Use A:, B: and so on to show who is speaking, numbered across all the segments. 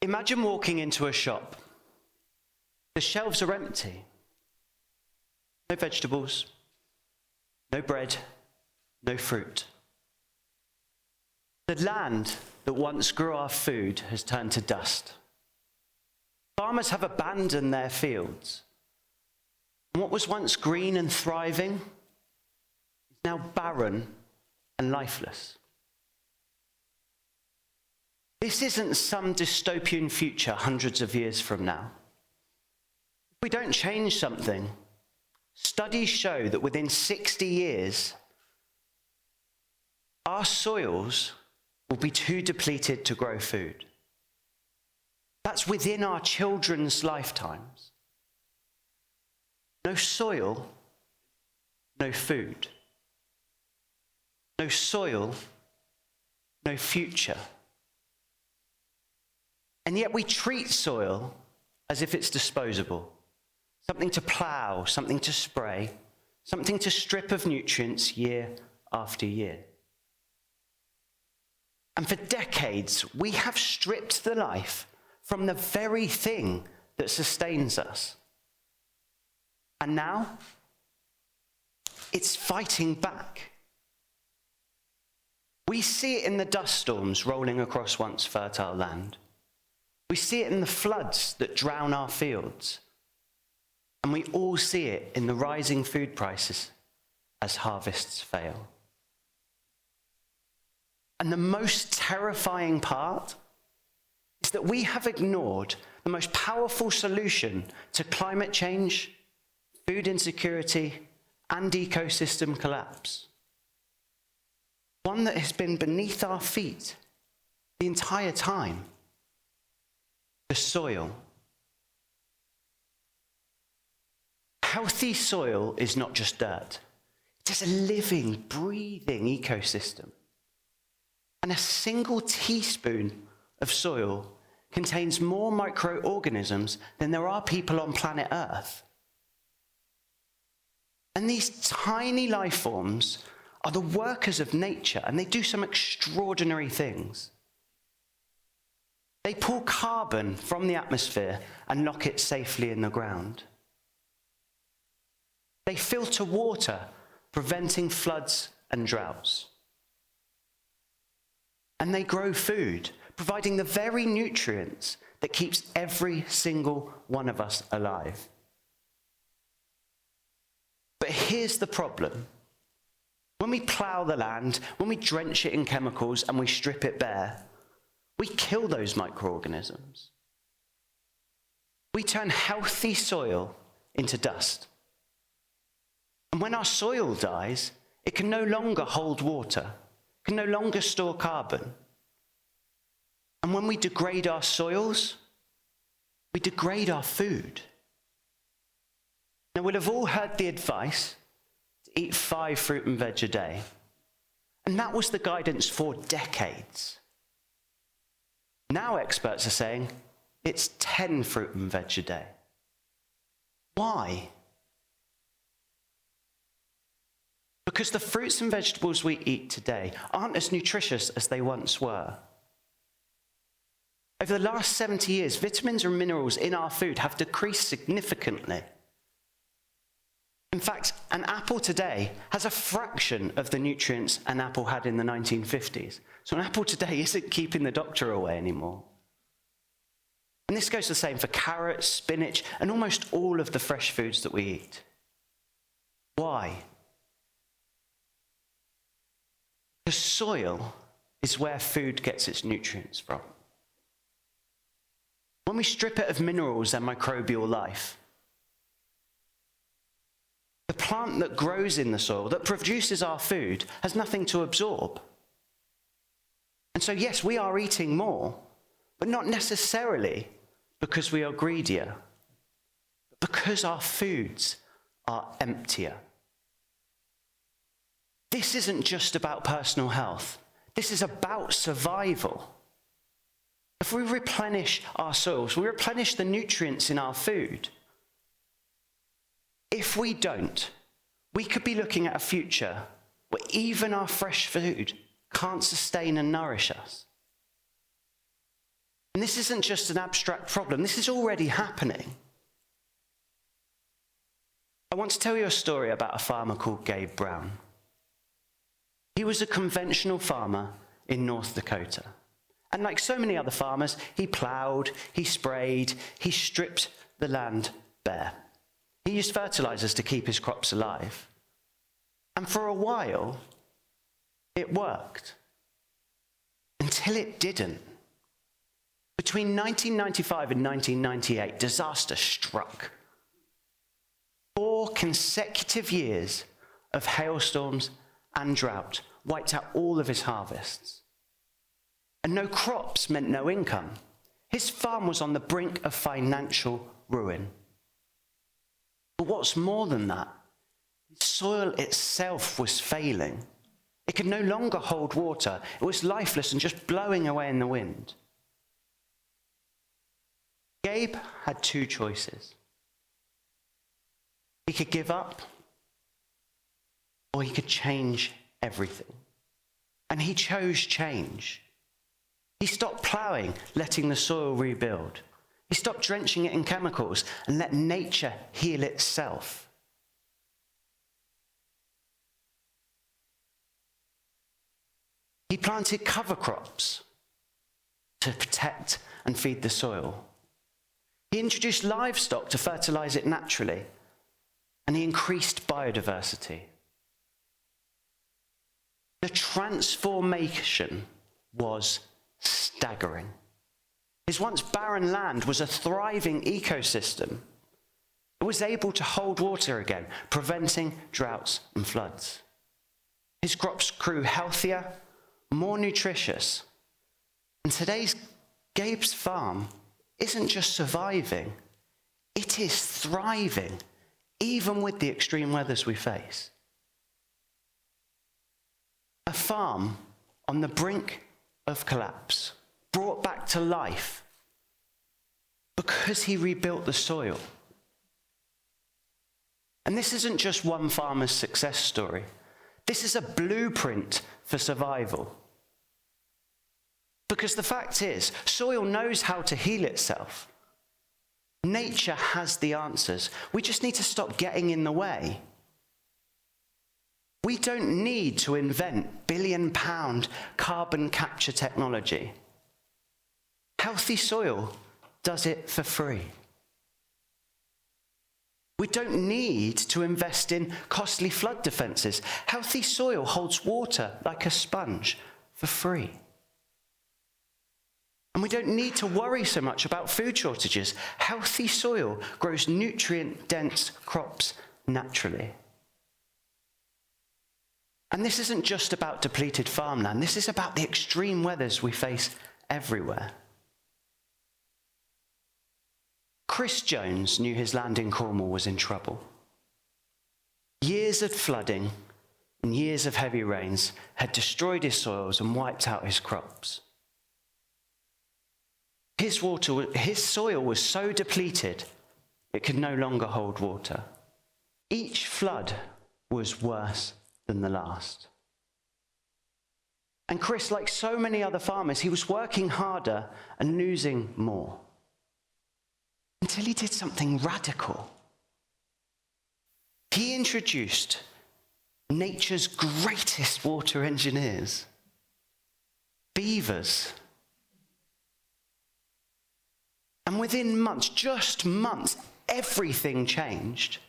A: Imagine walking into a shop. The shelves are empty. No vegetables, no bread, no fruit. The land that once grew our food has turned to dust. Farmers have abandoned their fields. And what was once green and thriving is now barren and lifeless. This isn't some dystopian future hundreds of years from now. If we don't change something, studies show that within 60 years, our soils will be too depleted to grow food. That's within our children's lifetimes. No soil, no food. No soil, no future. And yet we treat soil as if it's disposable. Something to plough, something to spray, something to strip of nutrients year after year. And for decades, we have stripped the life from the very thing that sustains us. And now, it's fighting back. We see it in the dust storms rolling across once fertile land. We see it in the floods that drown our fields. And we all see it in the rising food prices as harvests fail. And the most terrifying part is that we have ignored the most powerful solution to climate change, food insecurity, and ecosystem collapse. One that has been beneath our feet the entire time. The soil. Healthy soil is not just dirt. It is a living, breathing ecosystem. And a single teaspoon of soil contains more microorganisms than there are people on planet Earth. And these tiny life forms are the workers of nature, and they do some extraordinary things. They pull carbon from the atmosphere and lock it safely in the ground. They filter water, preventing floods and droughts. And they grow food, providing the very nutrients that keeps every single one of us alive. But here's the problem. When we plough the land, when we drench it in chemicals and we strip it bare, we kill those microorganisms. We turn healthy soil into dust. And when our soil dies, it can no longer hold water, can no longer store carbon. And when we degrade our soils, we degrade our food. Now, we'll have all heard the advice to eat 5 fruit and veg a day. And that was the guidance for decades. Now experts are saying it's 10 fruit and veg a day. Why? Because the fruits and vegetables we eat today aren't as nutritious as they once were. Over the last 70 years, vitamins and minerals in our food have decreased significantly. In fact, an apple today has a fraction of the nutrients an apple had in the 1950s. So an apple today isn't keeping the doctor away anymore. And this goes the same for carrots, spinach, and almost all of the fresh foods that we eat. Why? Because soil is where food gets its nutrients from. When we strip it of minerals and microbial life, the plant that grows in the soil, that produces our food, has nothing to absorb. And so yes, we are eating more, but not necessarily because we are greedier, but because our foods are emptier. This isn't just about personal health. This is about survival. If we replenish our soils, we replenish the nutrients in our food. If we don't, we could be looking at a future where even our fresh food can't sustain and nourish us. And this isn't just an abstract problem. This is already happening. I want to tell you a story about a farmer called Gabe Brown. He was a conventional farmer in North Dakota. And like so many other farmers, he plowed, he sprayed, he stripped the land bare. He used fertilizers to keep his crops alive. And for a while, it worked. Until it didn't. Between 1995 and 1998, disaster struck. 4 consecutive years of hailstorms and drought wiped out all of his harvests. And no crops meant no income. His farm was on the brink of financial ruin. But what's more than that, the soil itself was failing. It could no longer hold water. It was lifeless and just blowing away in the wind. Gabe had 2 choices. He could give up, or he could change everything. And he chose change. He stopped ploughing, letting the soil rebuild. He stopped drenching it in chemicals and let nature heal itself. He planted cover crops to protect and feed the soil. He introduced livestock to fertilize it naturally, and he increased biodiversity. The transformation was staggering. His once barren land was a thriving ecosystem. It was able to hold water again, preventing droughts and floods. His crops grew healthier, more nutritious. And today's Gabe's farm isn't just surviving, it is thriving, even with the extreme weathers we face. A farm on the brink of collapse, brought back to life because he rebuilt the soil. And this isn't just one farmer's success story. This is a blueprint for survival. Because the fact is, soil knows how to heal itself. Nature has the answers. We just need to stop getting in the way. We don't need to invent billion-pound carbon capture technology. Healthy soil does it for free. We don't need to invest in costly flood defenses. Healthy soil holds water like a sponge for free. And we don't need to worry so much about food shortages. Healthy soil grows nutrient-dense crops naturally. And this isn't just about depleted farmland. This is about the extreme weathers we face everywhere. Chris Jones knew his land in Cornwall was in trouble. Years of flooding and years of heavy rains had destroyed his soils and wiped out his crops. His soil was so depleted, it could no longer hold water. Each flood was worse than the last. And Chris, like so many other farmers, he was working harder and losing more. Until he did something radical. He introduced nature's greatest water engineers, beavers. And within months, just months, everything changed.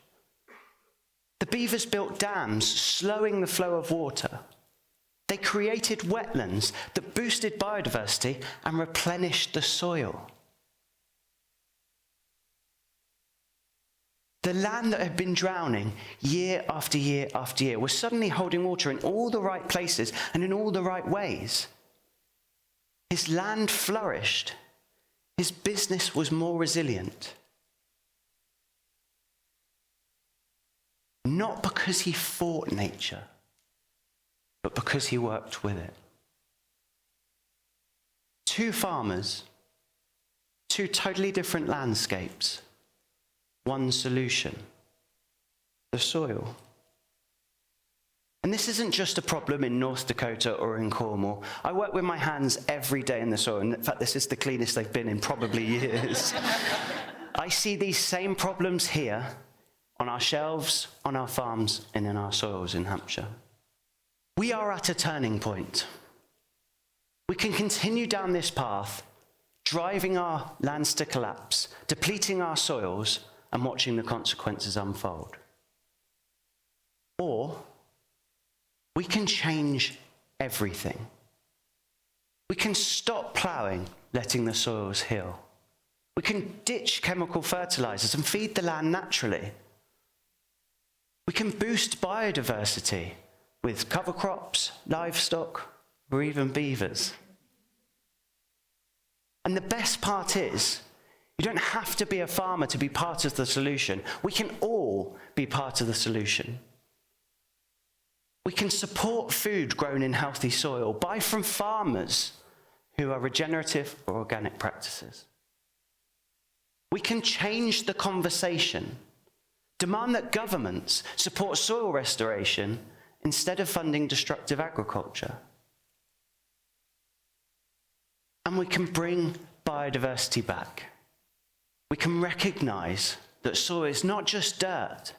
A: The beavers built dams, slowing the flow of water. They created wetlands that boosted biodiversity and replenished the soil. The land that had been drowning year after year after year was suddenly holding water in all the right places and in all the right ways. His land flourished. His business was more resilient. Not because he fought nature, but because he worked with it. 2 farmers, 2 totally different landscapes, 1 solution, the soil. And this isn't just a problem in North Dakota or in Cornwall. I work with my hands every day in the soil. In fact, this is the cleanest they've been in probably years. I see these same problems here on our shelves, on our farms, and in our soils in Hampshire. We are at a turning point. We can continue down this path, driving our lands to collapse, depleting our soils, and watching the consequences unfold. Or we can change everything. We can stop ploughing, letting the soils heal. We can ditch chemical fertilizers and feed the land naturally. We can boost biodiversity with cover crops, livestock, or even beavers. And the best part is, you don't have to be a farmer to be part of the solution. We can all be part of the solution. We can support food grown in healthy soil, buy from farmers who are regenerative or organic practices. We can change the conversation, demand that governments support soil restoration instead of funding destructive agriculture. And we can bring biodiversity back. We can recognize that soil is not just dirt.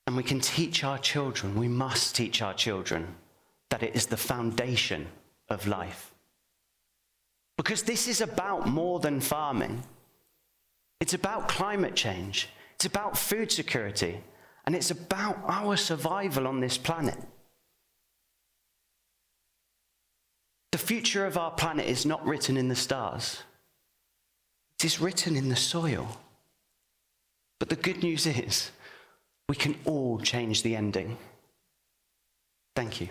A: And we can teach our children, we must teach our children, that it is the foundation of life. Because this is about more than farming. It's about climate change. It's about food security. And it's about our survival on this planet. The future of our planet is not written in the stars. It is written in the soil. But the good news is, we can all change the ending. Thank you.